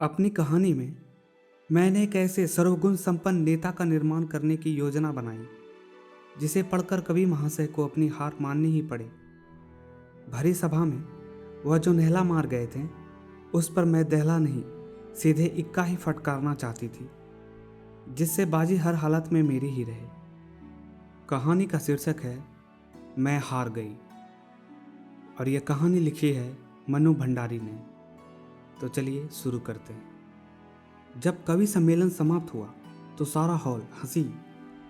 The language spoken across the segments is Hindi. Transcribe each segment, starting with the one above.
अपनी कहानी में मैंने एक ऐसे सर्वगुण संपन्न नेता का निर्माण करने की योजना बनाई जिसे पढ़कर कवि महाशय को अपनी हार माननी ही पड़े। भरी सभा में वह जो नहला मार गए थे उस पर मैं दहला नहीं सीधे इक्का ही फटकारना चाहती थी, जिससे बाजी हर हालत में मेरी ही रहे। कहानी का शीर्षक है मैं हार गई और यह कहानी लिखी है मनु भंडारी ने। तो चलिए शुरू करते हैं। जब कवि सम्मेलन समाप्त हुआ तो सारा हॉल हंसी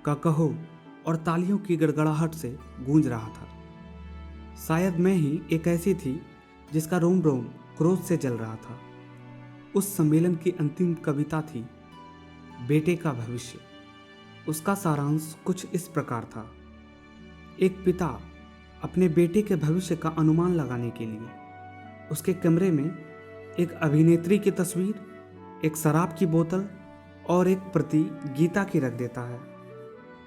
कहो और तालियों की गड़गड़ाहट से गूंज रहा था। शायद मैं ही एक ऐसी थी जिसका रोम रोम क्रोध से जल रहा था। उस सम्मेलन की अंतिम कविता थी बेटे का भविष्य। उसका सारांश कुछ इस प्रकार था। एक पिता अपने बेटे के भविष्य का अनुमान लगाने के लिए उसके कमरे में एक अभिनेत्री की तस्वीर, एक शराब की बोतल और एक प्रति गीता की रख देता है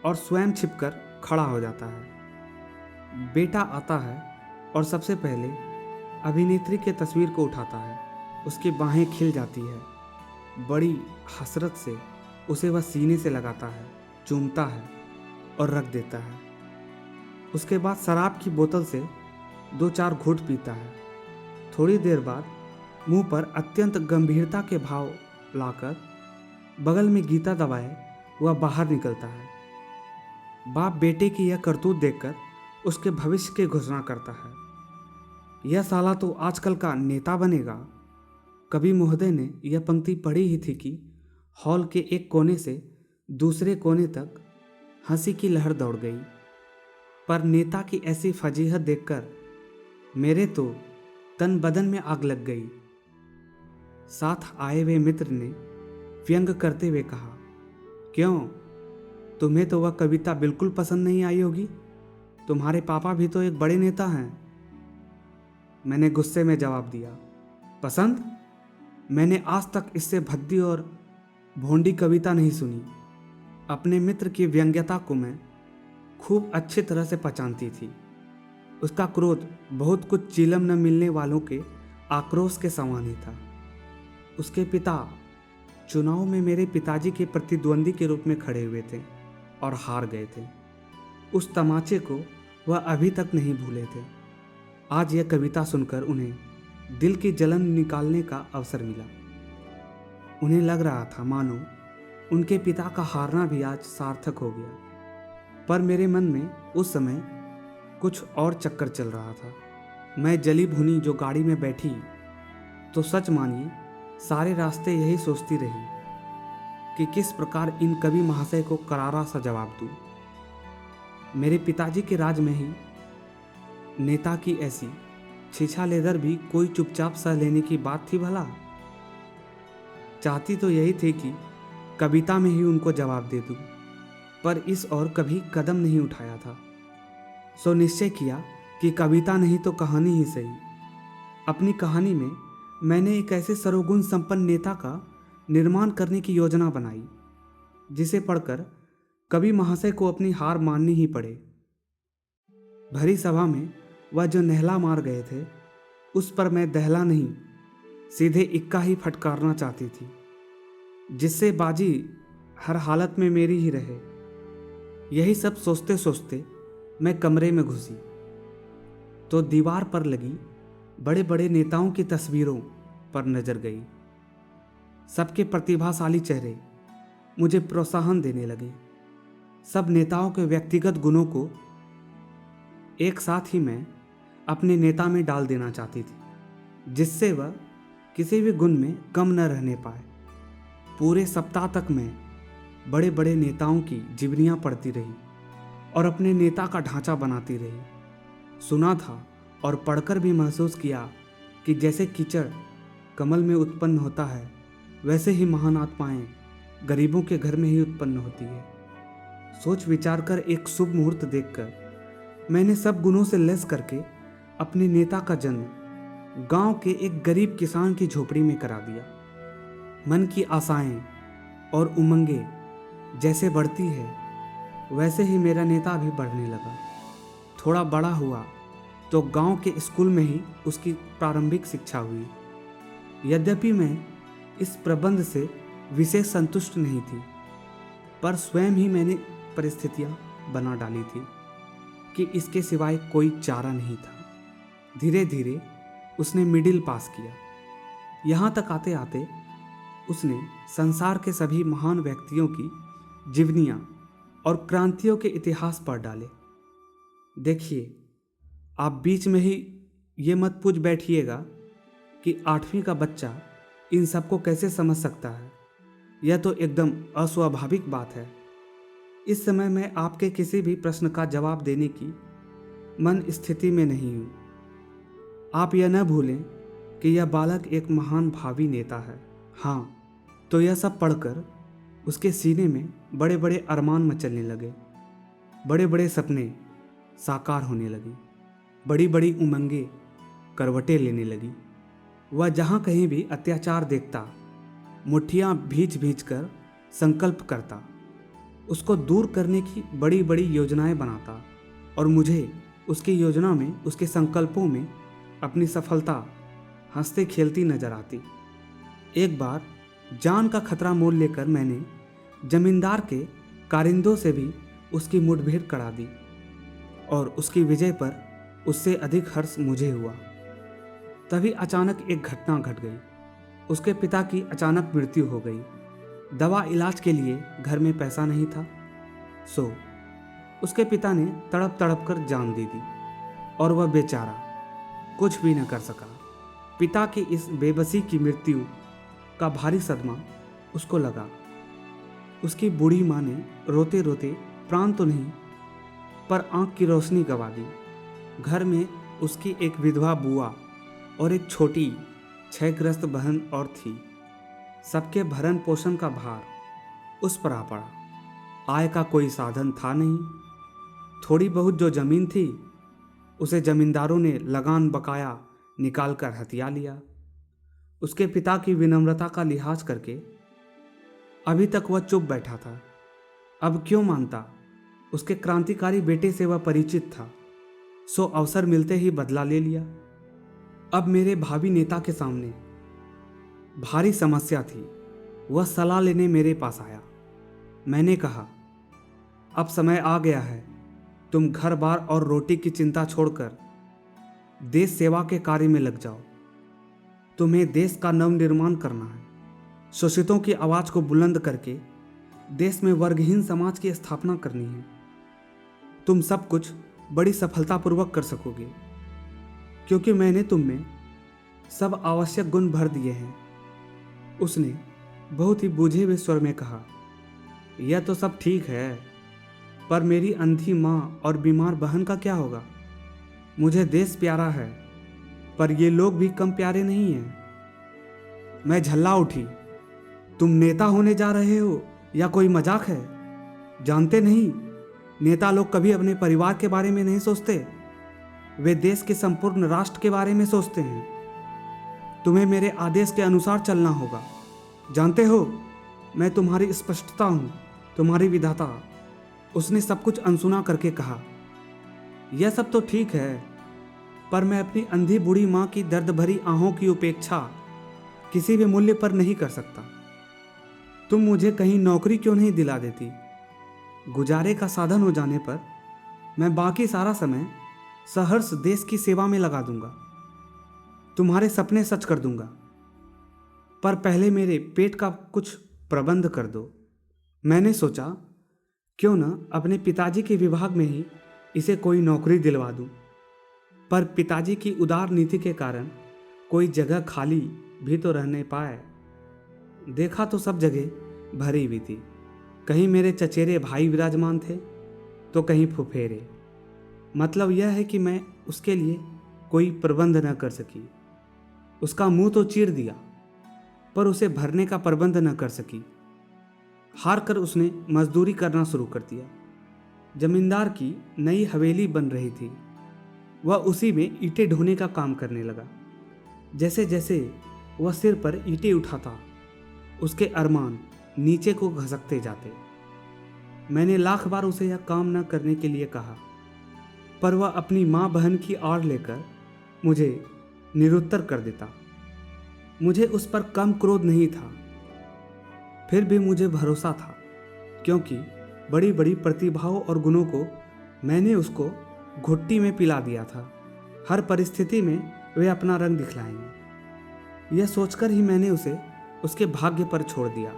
और स्वयं छिपकर खड़ा हो जाता है। बेटा आता है और सबसे पहले अभिनेत्री के तस्वीर को उठाता है। उसकी बाहें खिल जाती है। बड़ी हसरत से उसे वह सीने से लगाता है, चूमता है और रख देता है। उसके बाद शराब की बोतल से 2-4 घूंट पीता है। थोड़ी देर बाद मुंह पर अत्यंत गंभीरता के भाव लाकर बगल में गीता दबाए वह बाहर निकलता है। बाप बेटे की यह करतूत देखकर उसके भविष्य की घोषणा करता है। यह साला तो आजकल का नेता बनेगा। कवि महोदय ने यह पंक्ति पढ़ी ही थी कि हॉल के एक कोने से दूसरे कोने तक हंसी की लहर दौड़ गई। पर नेता की ऐसी फजीहत देखकर मेरे तो तन बदन में आग लग गई। साथ आए हुए मित्र ने व्यंग करते हुए कहा, क्यों, तुम्हें तो वह कविता बिल्कुल पसंद नहीं आई होगी। तुम्हारे पापा भी तो एक बड़े नेता हैं। मैंने गुस्से में जवाब दिया, पसंद? मैंने आज तक इससे भद्दी और भोंडी कविता नहीं सुनी। अपने मित्र की व्यंग्यता को मैं खूब अच्छी तरह से पहचानती थी। उसका क्रोध बहुत कुछ चिलम न मिलने वालों के आक्रोश के समान ही था। उसके पिता चुनाव में मेरे पिताजी के प्रतिद्वंदी के रूप में खड़े हुए थे और हार गए थे। उस तमाचे को वह अभी तक नहीं भूले थे। आज यह कविता सुनकर उन्हें दिल की जलन निकालने का अवसर मिला। उन्हें लग रहा था मानो उनके पिता का हारना भी आज सार्थक हो गया। पर मेरे मन में उस समय कुछ और चक्कर चल रहा था। मैं जली भुनी जो गाड़ी में बैठी तो सच मानिए सारे रास्ते यही सोचती रही कि किस प्रकार इन कवि महाशय को करारा सा जवाब दूं। मेरे पिताजी के राज में ही नेता की ऐसी छीछा लेदर भी कोई चुपचाप सह लेने की बात थी भला। चाहती तो यही थी कि कविता में ही उनको जवाब दे दूं, पर इस ओर कभी कदम नहीं उठाया था। सो निश्चय किया कि कविता नहीं तो कहानी ही सही। अपनी कहानी में मैंने एक ऐसे सर्वगुण संपन्न नेता का निर्माण करने की योजना बनाई जिसे पढ़कर कवि महाशय को अपनी हार माननी ही पड़े। भरी सभा में वह जो नहला मार गए थे उस पर मैं दहला नहीं सीधे इक्का ही फटकारना चाहती थी, जिससे बाजी हर हालत में मेरी ही रहे। यही सब सोचते सोचते मैं कमरे में घुसी तो दीवार पर लगी बड़े बड़े नेताओं की तस्वीरों पर नजर गई। सबके प्रतिभाशाली चेहरे मुझे प्रोत्साहन देने लगे। सब नेताओं के व्यक्तिगत गुणों को एक साथ ही मैं अपने नेता में डाल देना चाहती थी, जिससे वह किसी भी गुण में कम न रहने पाए। पूरे सप्ताह तक मैं बड़े बड़े नेताओं की जीवनियाँ पढ़ती रही और अपने नेता का ढांचा बनाती रही। सुना था और पढ़कर भी महसूस किया कि जैसे कीचड़ कमल में उत्पन्न होता है वैसे ही महान आत्माएं गरीबों के घर में ही उत्पन्न होती है। सोच विचार कर एक शुभ मुहूर्त देखकर मैंने सब गुणों से लैस करके अपने नेता का जन्म गांव के एक गरीब किसान की झोपड़ी में करा दिया। मन की आशाएं और उमंगें जैसे बढ़ती है वैसे ही मेरा नेता भी बढ़ने लगा। थोड़ा बड़ा हुआ तो गांव के स्कूल में ही उसकी प्रारंभिक शिक्षा हुई। यद्यपि मैं इस प्रबंध से विशेष संतुष्ट नहीं थी, पर स्वयं ही मैंने परिस्थितियां बना डाली थी कि इसके सिवाय कोई चारा नहीं था। धीरे धीरे उसने मिडिल पास किया। यहाँ तक आते आते उसने संसार के सभी महान व्यक्तियों की जीवनियाँ और क्रांतियों के इतिहास पढ़ डाले। देखिए, आप बीच में ही ये मत पूछ बैठिएगा कि 8वीं का बच्चा इन सबको कैसे समझ सकता है। यह तो एकदम अस्वाभाविक बात है। इस समय मैं आपके किसी भी प्रश्न का जवाब देने की मन स्थिति में नहीं हूँ। आप यह न भूलें कि यह बालक एक महान भावी नेता है। हाँ, तो यह सब पढ़कर उसके सीने में बड़े बड़े अरमान मचलने लगे, बड़े बड़े सपने साकार होने लगी, बड़ी बड़ी उमंगें करवटें लेने लगी। वह जहाँ कहीं भी अत्याचार देखता, मुट्ठियाँ भींच भींच कर संकल्प करता, उसको दूर करने की बड़ी बड़ी योजनाएं बनाता और मुझे उसकी योजना में, उसके संकल्पों में अपनी सफलता हंसते खेलती नजर आती। एक बार जान का खतरा मोल लेकर मैंने जमींदार के कारिंदों से भी उसकी मुठभेड़ करा दी और उसकी विजय पर उससे अधिक हर्ष मुझे हुआ। तभी अचानक एक घटना घट गई। उसके पिता की अचानक मृत्यु हो गई। दवा इलाज के लिए घर में पैसा नहीं था, सो उसके पिता ने तड़प तड़प कर जान दे दी और वह बेचारा कुछ भी न कर सका। पिता की इस बेबसी की मृत्यु का भारी सदमा उसको लगा। उसकी बूढ़ी माँ ने रोते रोते प्राण तो नहीं पर आंख की रोशनी गंवा दी। घर में उसकी एक विधवा बुआ और एक छोटी क्षयग्रस्त बहन और थी। सबके भरण पोषण का भार उस पर आ पड़ा। आय का कोई साधन था नहीं। थोड़ी बहुत जो जमीन थी उसे जमींदारों ने लगान बकाया निकाल कर हथिया लिया। उसके पिता की विनम्रता का लिहाज करके अभी तक वह चुप बैठा था। अब क्यों मानता? उसके क्रांतिकारी बेटे से वह परिचित था, सो अवसर मिलते ही बदला ले लिया। अब मेरे भावी नेता के सामने भारी समस्या थी। वह सलाह लेने मेरे पास आया। मैंने कहा, अब समय आ गया है, तुम घर बार और रोटी की चिंता छोड़कर देश सेवा के कार्य में लग जाओ। तुम्हें देश का नवनिर्माण करना है। शोषितों की आवाज़ को बुलंद करके देश में वर्गहीन समाज की स्थापना करनी है। तुम सब कुछ बड़ी सफलतापूर्वक कर सकोगे, क्योंकि मैंने तुम में सब आवश्यक गुण भर दिए हैं। उसने बहुत ही बूझे हुए स्वर में कहा, यह तो सब ठीक है, पर मेरी अंधी माँ और बीमार बहन का क्या होगा? मुझे देश प्यारा है, पर ये लोग भी कम प्यारे नहीं हैं। मैं झल्ला उठी। तुम नेता होने जा रहे हो या कोई मजाक है? जानते नहीं, नेता लोग कभी अपने परिवार के बारे में नहीं सोचते, वे देश के संपूर्ण राष्ट्र के बारे में सोचते हैं। तुम्हें मेरे आदेश के अनुसार चलना होगा। जानते हो, मैं तुम्हारी स्पष्टता हूँ, तुम्हारी विधाता। उसने सब कुछ अनसुना करके कहा, यह सब तो ठीक है, पर मैं अपनी अंधी बूढ़ी माँ की दर्द भरी आहों की उपेक्षा किसी भी मूल्य पर नहीं कर सकता। तुम मुझे कहीं नौकरी क्यों नहीं दिला देती? गुजारे का साधन हो जाने पर मैं बाकी सारा समय सहर्ष देश की सेवा में लगा दूंगा। तुम्हारे सपने सच कर दूंगा, पर पहले मेरे पेट का कुछ प्रबंध कर दो। मैंने सोचा, क्यों न अपने पिताजी के विभाग में ही इसे कोई नौकरी दिलवा दूं। पर पिताजी की उदार नीति के कारण कोई जगह खाली भी तो रहने पाए। देखा तो सब जगह भरी हुई थी। कहीं मेरे चचेरे भाई विराजमान थे तो कहीं फुफेरे। मतलब यह है कि मैं उसके लिए कोई प्रबंध न कर सकी। उसका मुंह तो चीर दिया, पर उसे भरने का प्रबंध न कर सकी। हार कर उसने मजदूरी करना शुरू कर दिया। जमींदार की नई हवेली बन रही थी, वह उसी में ईंटें ढोने का काम करने लगा। जैसे जैसे वह सिर पर ईंटें उठाता, उसके अरमान नीचे को घसकते जाते। मैंने लाख बार उसे यह काम न करने के लिए कहा, पर वह अपनी माँ बहन की आड़ लेकर मुझे निरुत्तर कर देता। मुझे उस पर कम क्रोध नहीं था, फिर भी मुझे भरोसा था, क्योंकि बड़ी बड़ी प्रतिभाओं और गुणों को मैंने उसको घुट्टी में पिला दिया था। हर परिस्थिति में वे अपना रंग दिखलाएंगे, यह सोचकर ही मैंने उसे उसके भाग्य पर छोड़ दिया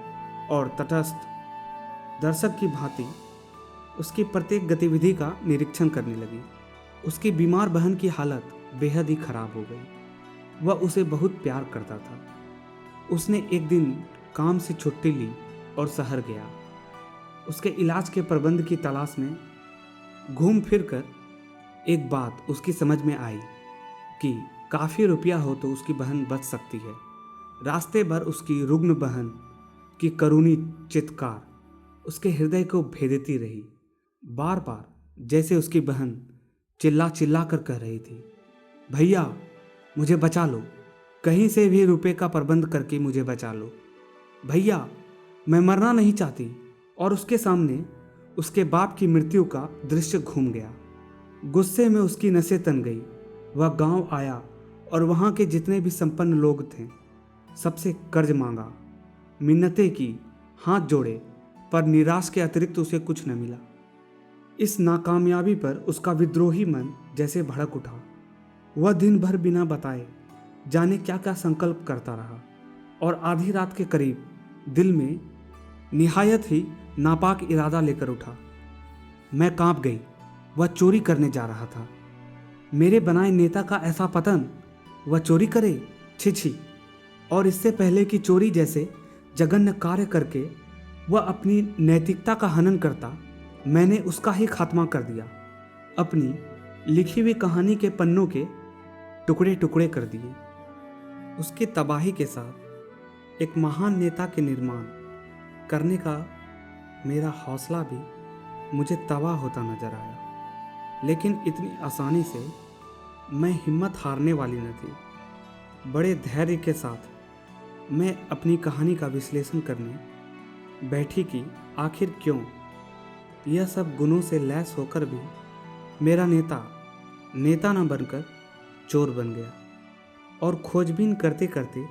और तटस्थ दर्शक की भांति उसकी प्रत्येक गतिविधि का निरीक्षण करने लगी। उसकी बीमार बहन की हालत बेहद ही खराब हो गई। वह उसे बहुत प्यार करता था। उसने एक दिन काम से छुट्टी ली और शहर गया। उसके इलाज के प्रबंध की तलाश में घूम फिर कर एक बात उसकी समझ में आई कि काफ़ी रुपया हो तो उसकी बहन बच सकती है। रास्ते भर उसकी रुग्ण बहन की करुणी चित्कार उसके हृदय को भेदती रही। बार बार जैसे उसकी बहन चिल्ला चिल्ला कर कह रही थी, भैया मुझे बचा लो, कहीं से भी रुपए का प्रबंध करके मुझे बचा लो भैया, मैं मरना नहीं चाहती। और उसके सामने उसके बाप की मृत्यु का दृश्य घूम गया। गुस्से में उसकी नसें तन गई। वह गांव आया और वहां के जितने भी संपन्न लोग थे सबसे कर्ज मांगा, मिन्नतें की, हाथ जोड़े, पर निराश के अतिरिक्त उसे कुछ न मिला। इस नाकामयाबी पर उसका विद्रोही मन जैसे भड़क उठा। वह दिन भर बिना बताए जाने क्या क्या संकल्प करता रहा और आधी रात के करीब दिल में निहायत ही नापाक इरादा लेकर उठा। मैं कांप गई। वह चोरी करने जा रहा था। मेरे बनाए नेता का ऐसा पतन, वह चोरी करे? छी छी। और इससे पहले कि चोरी जैसे जघन्य कार्य करके वह अपनी नैतिकता का हनन करता, मैंने उसका ही खात्मा कर दिया। अपनी लिखी हुई कहानी के पन्नों के टुकड़े टुकड़े कर दिए। उसकी तबाही के साथ एक महान नेता के निर्माण करने का मेरा हौसला भी मुझे तबाह होता नजर आया। लेकिन इतनी आसानी से मैं हिम्मत हारने वाली न थी। बड़े धैर्य के साथ मैं अपनी कहानी का विश्लेषण करने बैठी कि आखिर क्यों यह सब गुणों से लैस होकर भी मेरा नेता न बनकर चोर बन गया। और खोजबीन करते करते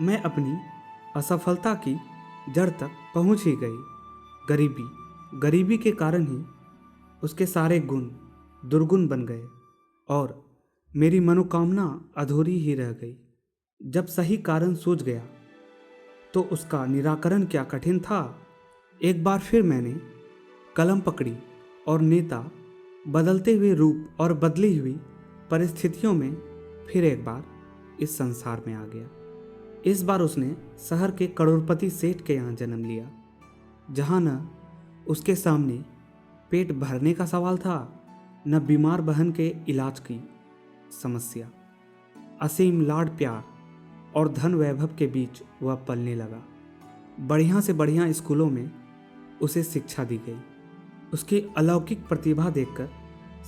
मैं अपनी असफलता की जड़ तक पहुंच ही गई। गरीबी के कारण ही उसके सारे गुण दुर्गुण बन गए और मेरी मनोकामना अधूरी ही रह गई। जब सही कारण सूझ गया तो उसका निराकरण क्या कठिन था। एक बार फिर मैंने कलम पकड़ी और नेता बदलते हुए रूप और बदली हुई परिस्थितियों में फिर एक बार इस संसार में आ गया। इस बार उसने शहर के करोड़पति सेठ के यहाँ जन्म लिया, जहाँ न उसके सामने पेट भरने का सवाल था, न बीमार बहन के इलाज की समस्या। असीम लाड प्यार और धन वैभव के बीच वह पलने लगा। बढ़िया से बढ़िया स्कूलों में उसे शिक्षा दी गई। उसकी अलौकिक प्रतिभा देखकर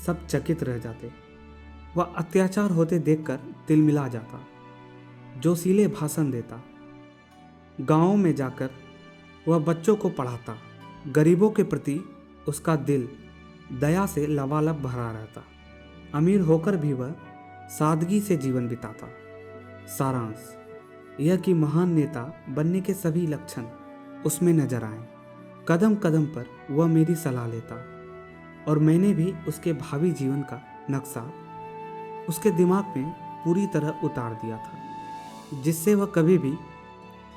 सब चकित रह जाते। वह अत्याचार होते देखकर तिलमिला जाता, जोशीले भाषण देता। गांवों में जाकर वह बच्चों को पढ़ाता। गरीबों के प्रति उसका दिल दया से लबालब भरा रहता। अमीर होकर भी वह सादगी से जीवन बिताता। सारांश यह कि महान नेता बनने के सभी लक्षण उसमें नजर आए। कदम कदम पर वह मेरी सलाह लेता और मैंने भी उसके भावी जीवन का नक्शा उसके दिमाग में पूरी तरह उतार दिया था, जिससे वह कभी भी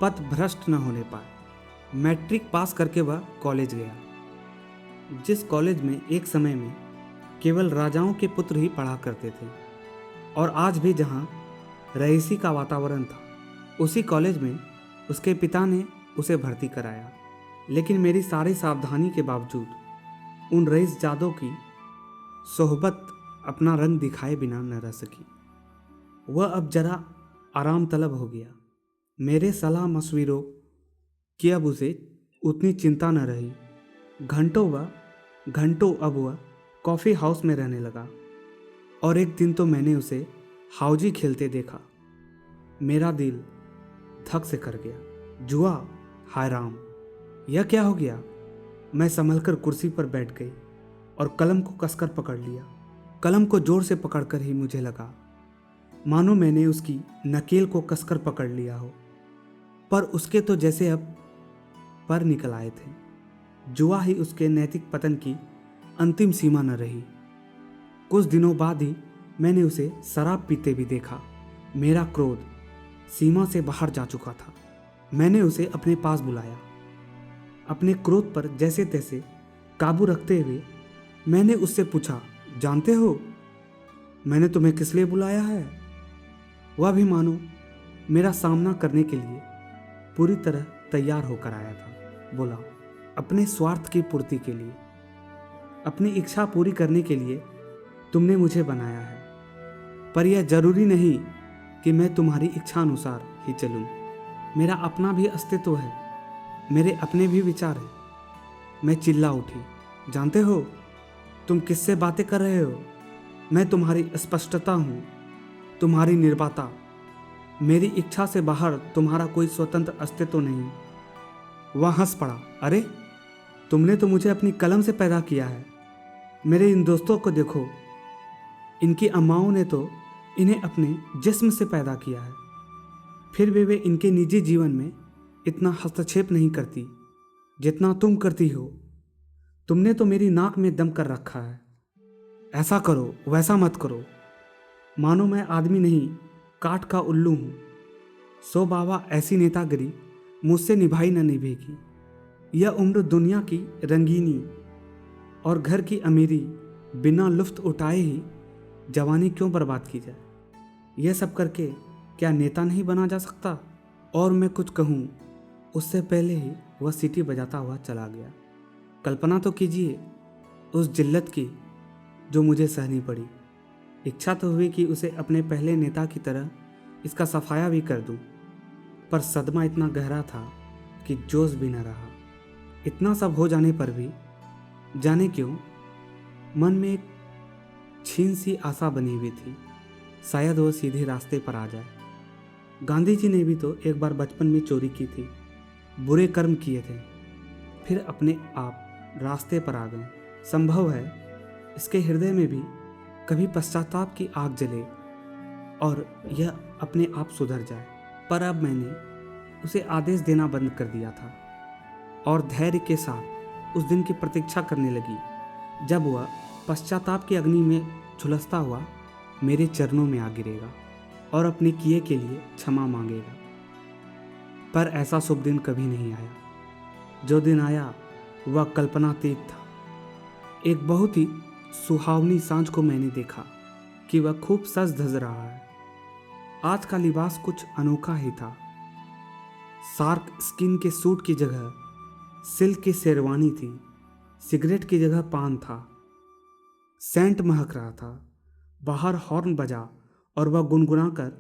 पथ भ्रष्ट न होने पाए। मैट्रिक पास करके वह कॉलेज गया, जिस कॉलेज में एक समय में केवल राजाओं के पुत्र ही पढ़ा करते थे और आज भी जहाँ रईसी का वातावरण था, उसी कॉलेज में उसके पिता ने उसे भर्ती कराया। लेकिन मेरी सारी सावधानी के बावजूद उन रईस जादों की सोहबत अपना रंग दिखाए बिना न रह सकी। वह अब जरा आराम तलब हो गया। मेरे सलाह मशविरों की अब उसे उतनी चिंता न रही। घंटों अब वह कॉफ़ी हाउस में रहने लगा और एक दिन तो मैंने उसे हाउजी खेलते देखा। मेरा दिल धक से कर गया। जुआ, हाय राम, यह क्या हो गया। मैं संभलकर कुर्सी पर बैठ गई और कलम को कसकर पकड़ लिया। कलम को जोर से पकड़कर ही मुझे लगा मानो मैंने उसकी नकेल को कसकर पकड़ लिया हो। पर उसके तो जैसे अब पर निकल आए थे। जुआ ही उसके नैतिक पतन की अंतिम सीमा न रही। कुछ दिनों बाद ही मैंने उसे शराब पीते भी देखा। मेरा क्रोध सीमा से बाहर जा चुका था। मैंने उसे अपने पास बुलाया। अपने क्रोध पर जैसे तैसे काबू रखते हुए मैंने उससे पूछा, जानते हो मैंने तुम्हें किस लिए बुलाया है? वह भी मानो मेरा सामना करने के लिए पूरी तरह तैयार होकर आया था। बोला, अपने स्वार्थ की पूर्ति के लिए, अपनी इच्छा पूरी करने के लिए तुमने मुझे बनाया है। पर यह जरूरी नहीं कि मैं तुम्हारी इच्छा अनुसार ही चलूं। मेरा अपना भी अस्तित्व है, मेरे अपने भी विचार हैं। मैं चिल्ला उठी, जानते हो तुम किससे बातें कर रहे हो? मैं तुम्हारी स्पष्टता हूँ, तुम्हारी निर्वाता। मेरी इच्छा से बाहर तुम्हारा कोई स्वतंत्र अस्तित्व नहीं। वह हंस पड़ा, अरे तुमने तो मुझे अपनी कलम से पैदा किया है। मेरे इन दोस्तों को देखो, इनकी अम्माओं ने तो इन्हें अपने जिस्म से पैदा किया है, फिर भी वे इनके निजी जीवन में इतना हस्तक्षेप नहीं करती जितना तुम करती हो। तुमने तो मेरी नाक में दम कर रखा है। ऐसा करो, वैसा मत करो। मानो मैं आदमी नहीं, काठ का उल्लू हूँ। सो बाबा, ऐसी नेतागिरी मुझसे निभाई न निभेगी। यह उम्र दुनिया की रंगीनी और घर की अमीरी बिना लुफ्त उठाए ही जवानी क्यों बर्बाद की जाए? यह सब करके क्या नेता नहीं बना जा सकता? और मैं कुछ कहूँ उससे पहले ही वह सीटी बजाता हुआ चला गया। कल्पना तो कीजिए उस जिल्लत की जो मुझे सहनी पड़ी। इच्छा तो हुई कि उसे अपने पहले नेता की तरह इसका सफाया भी कर दूं, पर सदमा इतना गहरा था कि जोश भी न रहा। इतना सब हो जाने पर भी जाने क्यों मन में एक छीन सी आशा बनी हुई थी, शायद वह सीधे रास्ते पर आ जाए। गांधी जी ने भी तो एक बार बचपन में चोरी की थी, बुरे कर्म किए थे, फिर अपने आप रास्ते पर आ गए। संभव है इसके हृदय में भी कभी पश्चाताप की आग जले और यह अपने आप सुधर जाए। पर अब मैंने उसे आदेश देना बंद कर दिया था और धैर्य के साथ उस दिन की प्रतीक्षा करने लगी जब वह पश्चाताप की अग्नि में झुलसता हुआ मेरे चरणों में आ गिरेगा और अपने किए के लिए क्षमा मांगेगा। पर ऐसा शुभ दिन कभी नहीं आया। जो दिन आया वह कल्पनातीत था। एक बहुत ही सुहावनी सांझ को मैंने देखा कि वह खूब सज धज रहा है। आज का लिबास कुछ अनोखा ही था। शार्क स्किन के सूट की जगह सिल्क की शेरवानी थी, सिगरेट की जगह पान था, सेंट महक रहा था। बाहर हॉर्न बजा और वह गुनगुनाकर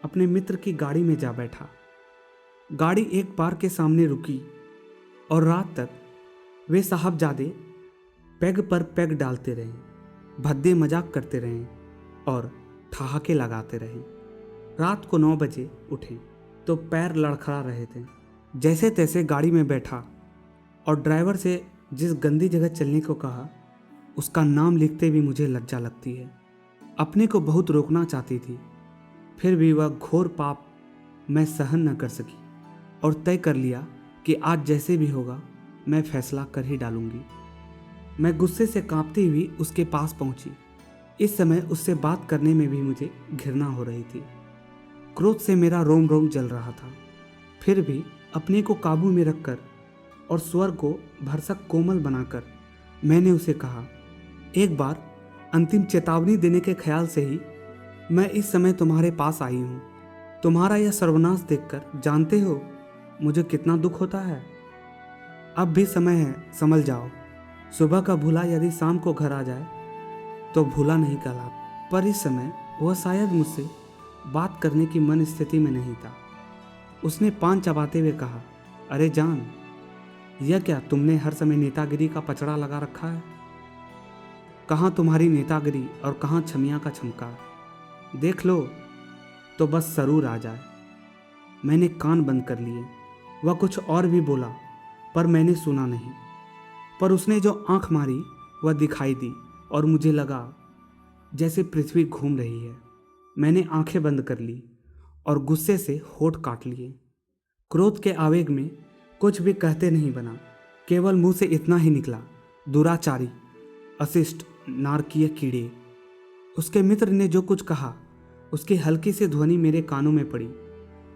अपने मित्र की गाड़ी में जा बैठा। गाड़ी एक बार के सामने रुकी और रात तक वे साहबजादे पैग पर पैग डालते रहे, भद्दे मजाक करते रहे और ठहाके लगाते रहे। रात को 9 बजे उठे तो पैर लड़खड़ा रहे थे। जैसे तैसे गाड़ी में बैठा और ड्राइवर से जिस गंदी जगह चलने को कहा उसका नाम लिखते भी मुझे लज्जा लगती है। अपने को बहुत रोकना चाहती थी, फिर भी वह घोर पाप मैं सहन न कर सकी और तय कर लिया कि आज जैसे भी होगा मैं फैसला कर ही डालूंगी। मैं गुस्से से कांपती हुई उसके पास पहुंची। इस समय उससे बात करने में भी मुझे घृणा हो रही थी। क्रोध से मेरा रोम रोम जल रहा था। फिर भी अपने को काबू में रखकर और स्वर को भरसक कोमल बनाकर मैंने उसे कहा, एक बार अंतिम चेतावनी देने के ख्याल से ही मैं इस समय तुम्हारे पास आई हूँ। तुम्हारा यह सर्वनाश देखकर जानते हो मुझे कितना दुख होता है। अब भी समय है, संभल जाओ। सुबह का भूला यदि शाम को घर आ जाए तो भूला नहीं कहलाता। पर इस समय वह शायद मुझसे बात करने की मन स्थिति में नहीं था। उसने पान चबाते हुए कहा, अरे जान, यह क्या तुमने हर समय नेतागिरी का पचड़ा लगा रखा है? कहाँ तुम्हारी नेतागिरी और कहाँ छमिया का छमकार। देख लो तो बस सरूर आ जाए। मैंने कान बंद कर लिए। वह कुछ और भी बोला पर मैंने सुना नहीं। पर उसने जो आंख मारी वह दिखाई दी और मुझे लगा जैसे पृथ्वी घूम रही है। मैंने आंखें बंद कर ली और गुस्से से होठ काट लिए। क्रोध के आवेग में कुछ भी कहते नहीं बना, केवल मुंह से इतना ही निकला, दुराचारी, अशिष्ट, नारकीय कीड़े। उसके मित्र ने जो कुछ कहा, उसकी हल्की सी ध्वनि मेरे कानों में पड़ी।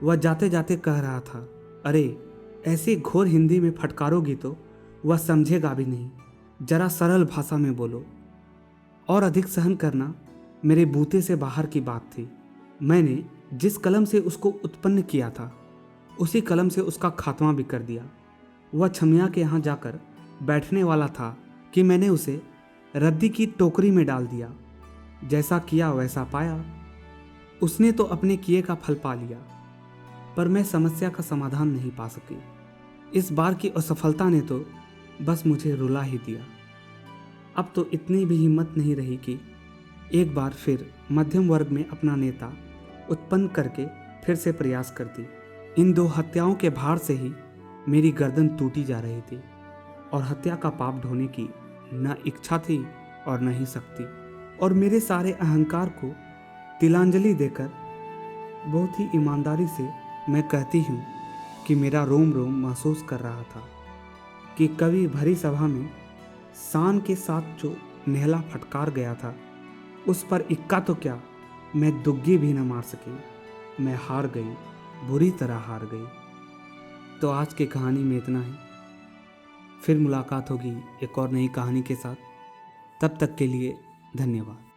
वह जाते जाते कह रहा था, अरे ऐसी घोर हिंदी में फटकारोगी तो वह समझेगा भी नहीं, जरा सरल भाषा में बोलो। और अधिक सहन करना मेरे बूते से बाहर की बात थी। मैंने जिस कलम से उसको उत्पन्न किया था, उसी कलम से उसका खात्मा भी कर दिया। वह छमिया के यहाँ जाकर बैठने वाला था कि मैंने उसे रद्दी की टोकरी में डाल दिया। जैसा किया वैसा पाया। उसने तो अपने किए का फल पा लिया, पर मैं समस्या का समाधान नहीं पा सकी। इस बार की असफलता ने तो बस मुझे रुला ही दिया। अब तो इतनी भी हिम्मत नहीं रही कि एक बार फिर मध्यम वर्ग में अपना नेता उत्पन्न करके फिर से प्रयास करती। इन 2 हत्याओं के भार से ही मेरी गर्दन टूटी जा रही थी और हत्या का पाप ढोने की न इच्छा थी और न ही शक्ति। और मेरे सारे अहंकार को तिलांजलि देकर बहुत ही ईमानदारी से मैं कहती हूँ कि मेरा रोम रोम महसूस कर रहा था कि कभी भरी सभा में शान के साथ जो नेहला फटकार गया था, उस पर इक्का तो क्या, मैं दुग्गी भी न मार सकी। मैं हार गई, बुरी तरह हार गई। तो आज की कहानी में इतना ही। फिर मुलाकात होगी एक और नई कहानी के साथ। तब तक के लिए धन्यवाद।